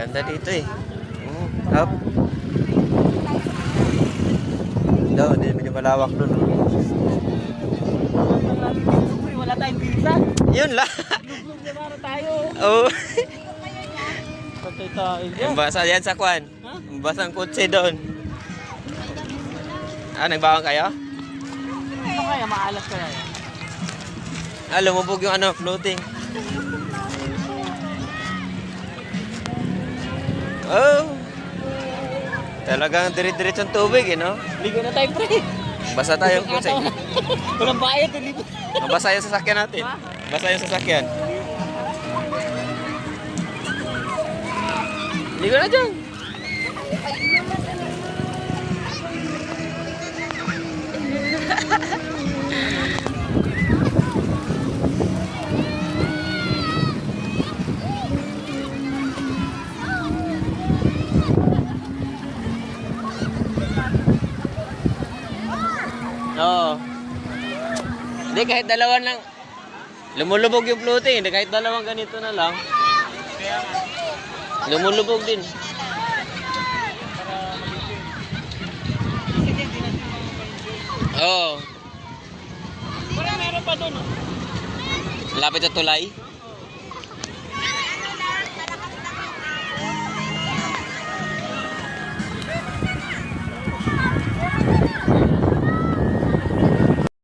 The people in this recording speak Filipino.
Ganda dito eh. Up. Doon, hindi medyo malawak doon. Wala tayong visa. Yun lang. Luglog na para tayo. Oo. Patay tayo. Yung basa yan sa kwan. Ha? Yung basang kutsi doon. Ah, nagbawang kayo? Ano kaya? Maalas kaya yan? Ah, lumubog yung ano, floating. Oh. Talagang dire-diretsong tubig eh, no? Ligo na tayo, pre. Basa tayong kutsi. Walang bayad. Ligo. Basa yung sasakyan natin. Basa yung sasakyan. Ligo na dyan. Oo. Hindi, kahit dalawan lang. Lumulubog yung floating. Hindi, kahit dalawang ganito na lang. Lumulubog din. Oo. Parang meron pa doon. Lapit sa tulay.